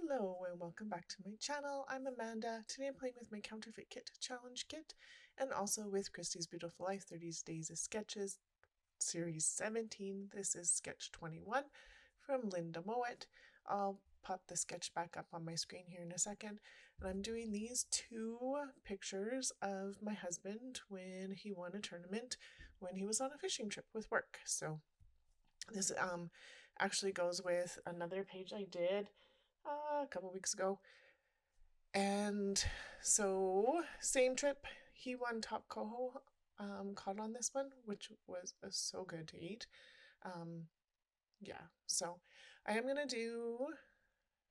Hello and welcome back to my channel. I'm Amanda. Today I'm playing with my Counterfeit Kit Challenge Kit and also with Christy's Beautiful Life 30 Days of Sketches Series 17. This is sketch 21 from Lynda Mowat. I'll pop the sketch back up on my screen here in a second. And I'm doing these two pictures of my husband when he won a tournament when he was on a fishing trip with work. So this actually goes with another page I did a couple weeks ago. And so same trip, he won top coho caught on this one, which was so good to eat. Yeah, so I am gonna do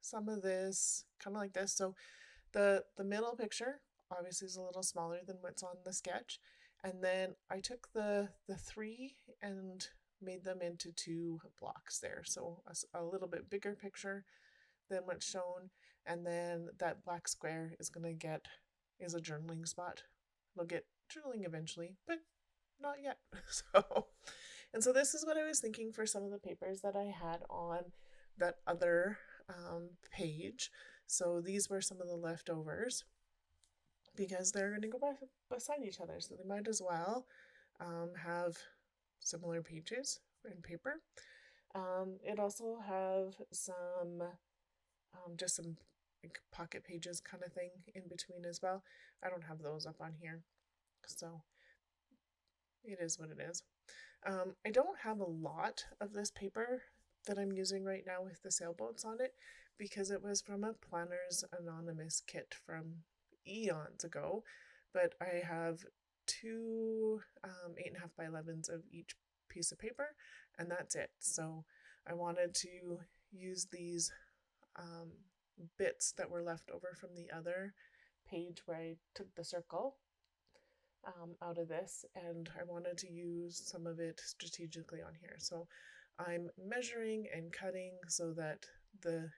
some of this kind of like this. So the middle picture obviously is a little smaller than what's on the sketch, and then I took the three and made them into two blocks there, so a little bit bigger picture than what's shown, and then that black square is a journaling spot. It'll get journaling eventually, but not yet. So this is what I was thinking for some of the papers that I had on that other page. So these were some of the leftovers because they're going to go beside each other, so they might as well have similar pages and paper. It also have some just some pocket pages kind of thing in between as well. I don't have those up on here, so it is what it is. I don't have a lot of this paper that I'm using right now with the sailboats on it because it was from a Planners Anonymous kit from eons ago, but I have two 8.5 by 11s of each piece of paper, and that's it. So I wanted to use these bits that were left over from the other page where I took the circle out of this, and I wanted to use some of it strategically on here. So I'm measuring and cutting so that the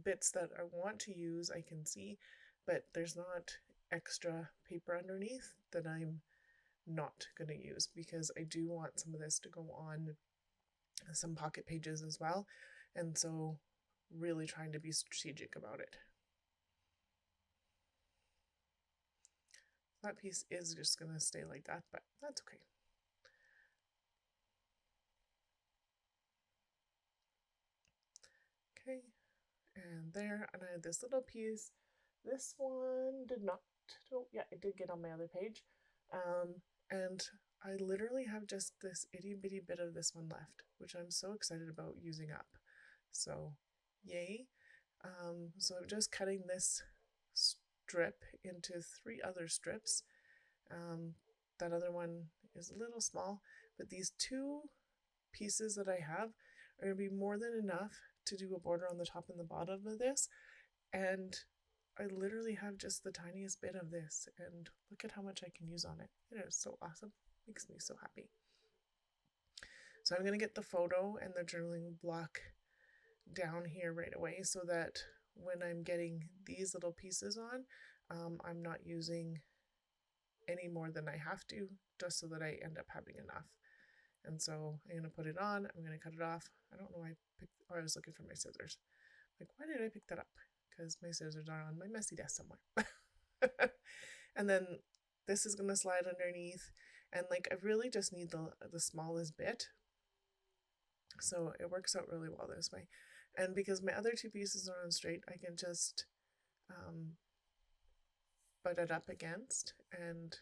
bits that I want to use I can see, but there's not extra paper underneath that I'm not going to use, because I do want some of this to go on some pocket pages as well, and so really trying to be strategic about it. That piece is just going to stay like that, but that's okay. Okay, and there, and I had this little piece. This one did not, oh yeah, it did get on my other page. And I literally have just this itty bitty bit of this one left, which I'm so excited about using up. So yay. So I'm just cutting this strip into 3 other strips. That other one is a little small, but these 2 pieces that I have are going to be more than enough to do a border on the top and the bottom of this. And I literally have just the tiniest bit of this, and look at how much I can use on it. It is so awesome. Makes me so happy. So I'm going to get the photo and the journaling block down here right away so that when I'm getting these little pieces on, I'm not using any more than I have to, just so that I end up having enough. And so I'm going to put it on, I'm going to cut it off. I don't know why I was looking for my scissors. Like, why did I pick that up? Because my scissors are on my messy desk somewhere. And then this is going to slide underneath, and like I really just need the smallest bit, so it works out really well this way. And because my other 2 pieces are on straight, I can just butt it up against, and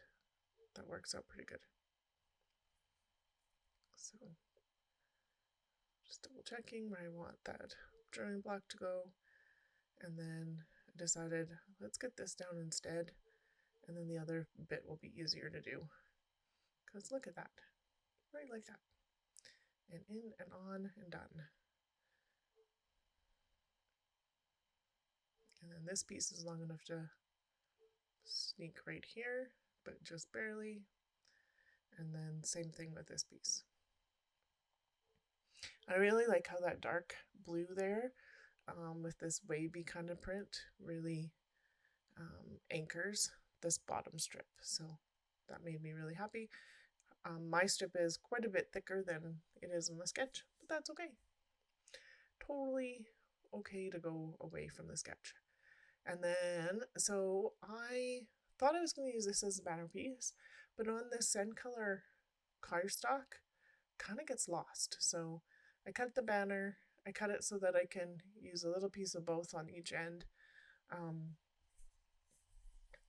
that works out pretty good. So just double checking where I want that journaling block to go, and then I decided let's get this down instead, and then the other bit will be easier to do, because look at that, right like that, and in and on and done. And then this piece is long enough to sneak right here, but just barely. And then same thing with this piece. I really like how that dark blue there with this wavy kind of print really anchors this bottom strip. So that made me really happy. My strip is quite a bit thicker than it is in the sketch, but that's okay. Totally okay to go away from the sketch. And then, so I thought I was going to use this as a banner piece, but on this sand color cardstock, kind of gets lost. So I cut the banner. I cut it so that I can use a little piece of both on each end.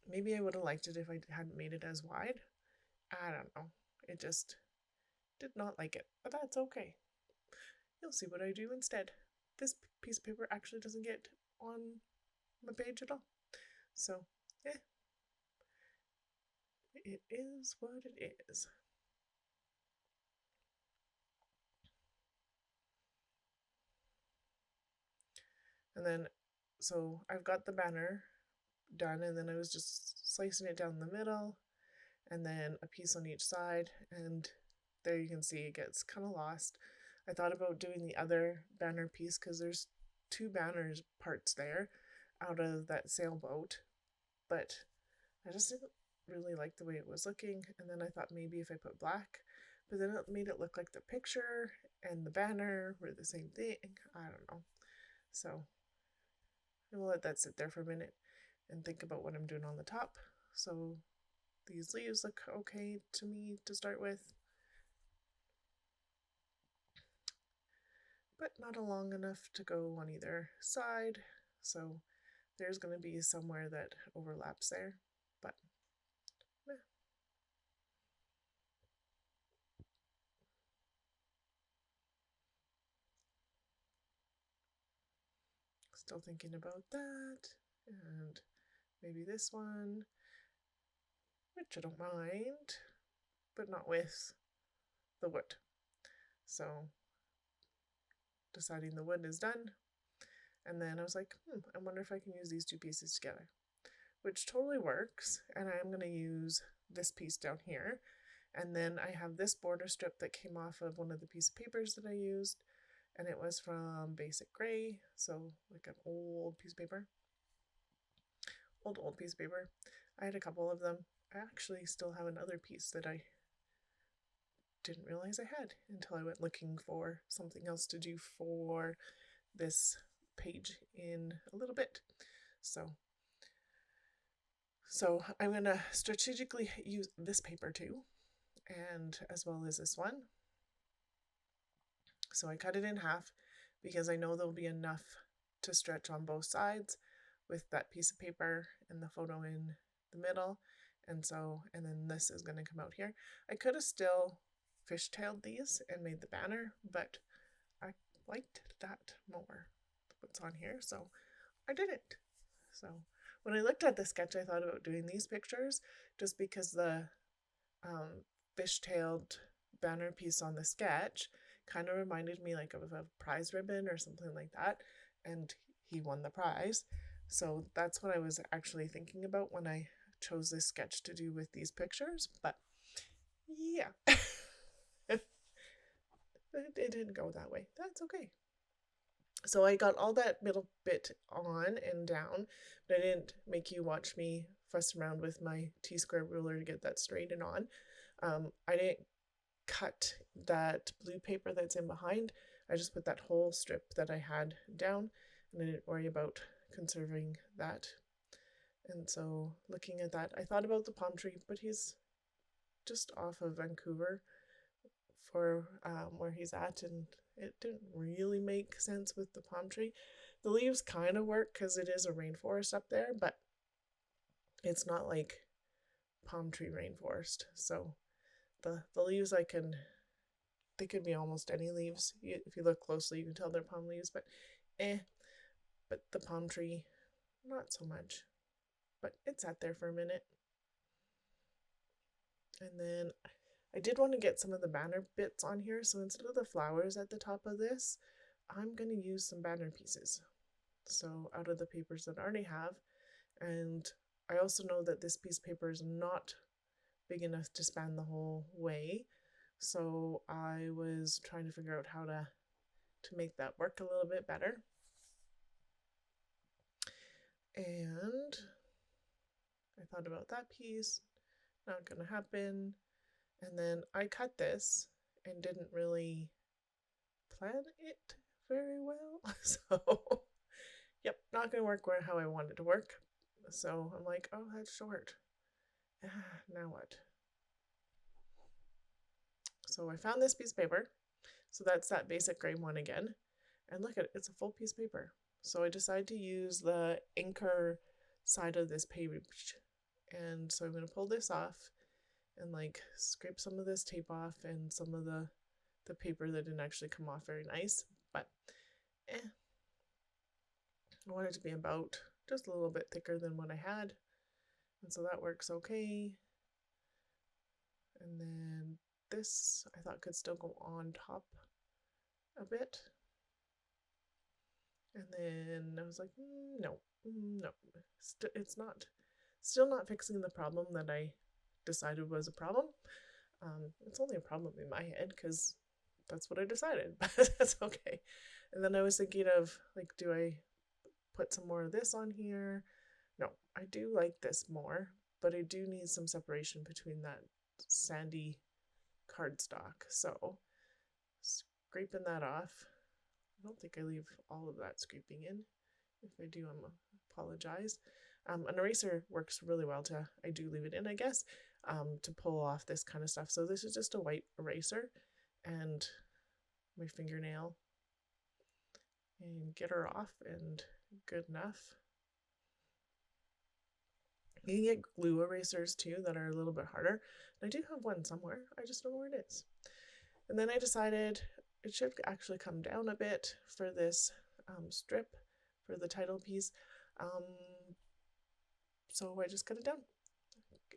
Maybe I would have liked it if I hadn't made it as wide. I don't know. It just did not like it, but that's okay. You'll see what I do instead. This piece of paper actually doesn't get on my page at all. So, yeah. It is what it is. And then, so I've got the banner done, and then I was just slicing it down the middle, and then a piece on each side, and there you can see it gets kind of lost. I thought about doing the other banner piece because there's 2 banners parts there out of that sailboat, but I just didn't really like the way it was looking, and then I thought maybe if I put black, but then it made it look like the picture and the banner were the same thing. I don't know. So I'm gonna let that sit there for a minute and think about what I'm doing on the top. So these leaves look okay to me to start with, but not long enough to go on either side. So there's going to be somewhere that overlaps there, but meh. Still thinking about that, and maybe this one, which I don't mind, but not with the wood. So deciding the wood is done, and then I was like, I wonder if I can use these 2 pieces together, which totally works. And I'm going to use this piece down here, and then I have this border strip that came off of one of the piece of papers that I used, and it was from Basic Gray, so like an old piece of paper. Old piece of paper. I had a couple of them. I actually still have another piece that I didn't realize I had until I went looking for something else to do for this page in a little bit. So I'm going to strategically use this paper too, and as well as this one. So I cut it in half because I know there'll be enough to stretch on both sides with that piece of paper and the photo in the middle. And then this is going to come out here. I could have still fishtailed these and made the banner, but I liked that more, what's on here, so I didn't. So when I looked at the sketch, I thought about doing these pictures just because the fishtailed banner piece on the sketch kind of reminded me like of a prize ribbon or something like that, and he won the prize. So that's what I was actually thinking about when I chose this sketch to do with these pictures, but yeah. It didn't go that way. That's okay. So I got all that middle bit on and down, but I didn't make you watch me fuss around with my T-square ruler to get that straight and on. I didn't cut that blue paper that's in behind. I just put that whole strip that I had down, and I didn't worry about conserving that. And so looking at that, I thought about the palm tree, but he's just off of Vancouver for where he's at, and it didn't really make sense with the palm tree. The leaves kind of work because it is a rainforest up there, but it's not like palm tree rainforest. So the leaves they could be almost any leaves. If you look closely, you can tell they're palm leaves, but but the palm tree, not so much. But it sat there for a minute. And then I did want to get some of the banner bits on here, so instead of the flowers at the top of this, I'm going to use some banner pieces. So out of the papers that I already have, and I also know that this piece of paper is not big enough to span the whole way, so I was trying to figure out how to make that work a little bit better. And I thought about that piece, not gonna happen. And then I cut this and didn't really plan it very well. So Yep, not going to work how I want it to work. So I'm like, oh, that's short. Now what? So I found this piece of paper. So that's that basic grade one again. And look at it, it's a full piece of paper. So I decided to use the anchor side of this page. And so I'm going to pull this off and like scrape some of this tape off and some of the paper that didn't actually come off very nice. But I want it to be about just a little bit thicker than what I had. And so that works okay. And then this I thought could still go on top a bit. And then I was like, no, it's not, still not fixing the problem that I decided was a problem. It's only a problem in my head because that's what I decided, but that's okay. And then I was thinking of like, do I put some more of this on here? No, I do like this more, but I do need some separation between that sandy cardstock. So scraping that off. I don't think I leave all of that scraping in. If I do, I apologize. An eraser works really well to, I do leave it in, I guess, to pull off this kind of stuff. So this is just a white eraser and my fingernail and get her off, and good enough. You can get glue erasers too that are a little bit harder. And I do have one somewhere, I just don't know where it is. And then I decided it should actually come down a bit for this strip for the title piece. So I just cut it down.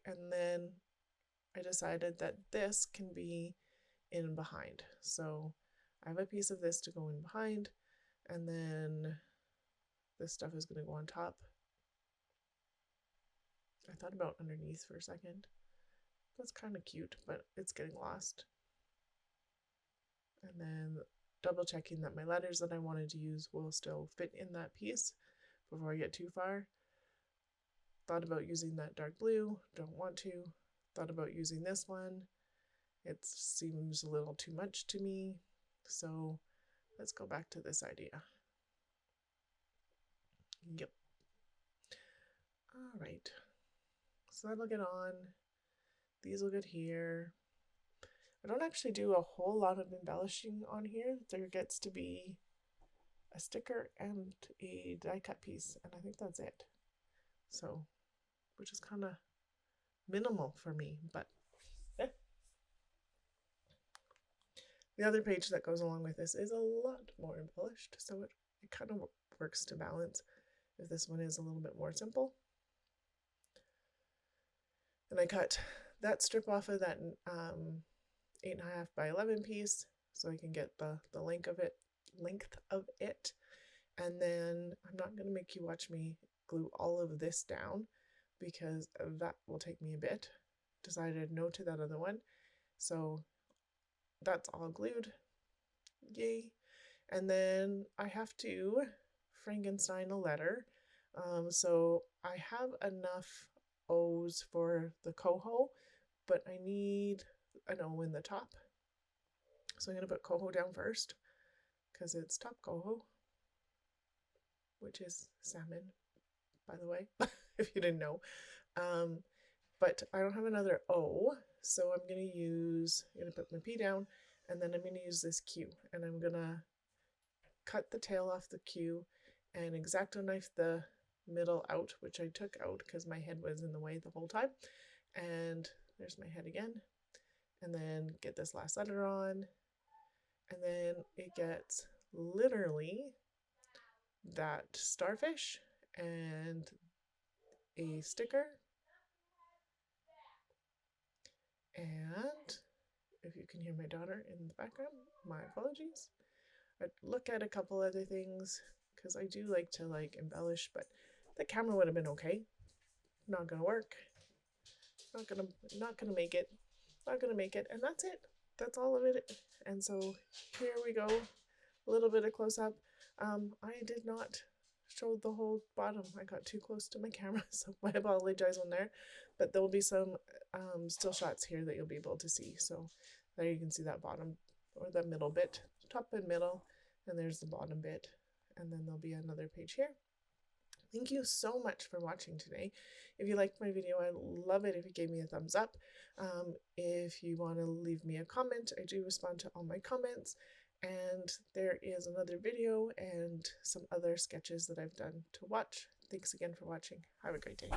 And then I decided that this can be in behind. So I have a piece of this to go in behind, and then this stuff is going to go on top. I thought about underneath for a second. That's kind of cute, but it's getting lost. And then double checking that my letters that I wanted to use will still fit in that piece before I get too far. Thought about using that dark blue, don't want to. Thought about using this one. It seems a little too much to me. So let's go back to this idea. Yep. All right. So that'll get on. These will get here. I don't actually do a whole lot of embellishing on here. There gets to be a sticker and a die cut piece, and I think that's it. So, which is kind of minimal for me, but eh. The other page that goes along with this is a lot more embellished, so it kind of works to balance if this one is a little bit more simple. And I cut that strip off of that 8.5 by 11 piece so I can get the length of it. And then I'm not going to make you watch me glue all of this down because that will take me a bit. Decided no to that other one. So that's all glued. Yay. And then I have to Frankenstein a letter. So I have enough O's for the COHO, but I need an O in the top. So I'm going to put COHO down first because it's top COHO, which is salmon, by the way, if you didn't know. But I don't have another O, so I'm going to put my P down, and then I'm going to use this Q, and I'm going to cut the tail off the Q and X-Acto knife the middle out, which I took out because my head was in the way the whole time. And there's my head again. And then get this last letter on, and then it gets literally that starfish and a sticker. And if you can hear my daughter in the background, my apologies. I'd look at a couple other things because I do like to embellish, but the camera would have been okay. Not gonna work. Not gonna make it. Not gonna make it. And that's it. That's all of it. And so here we go. A little bit of close up. I did not show the whole bottom. I got too close to my camera, so I apologize on there. But there will be some still shots here that you'll be able to see. So there you can see that bottom or the middle bit, top and middle, and there's the bottom bit. And then there'll be another page here. Thank you so much for watching today. If you liked my video, I'd love it if you gave me a thumbs up. If you want to leave me a comment, I do respond to all my comments. And there is another video and some other sketches that I've done to watch. Thanks again for watching. Have a great day.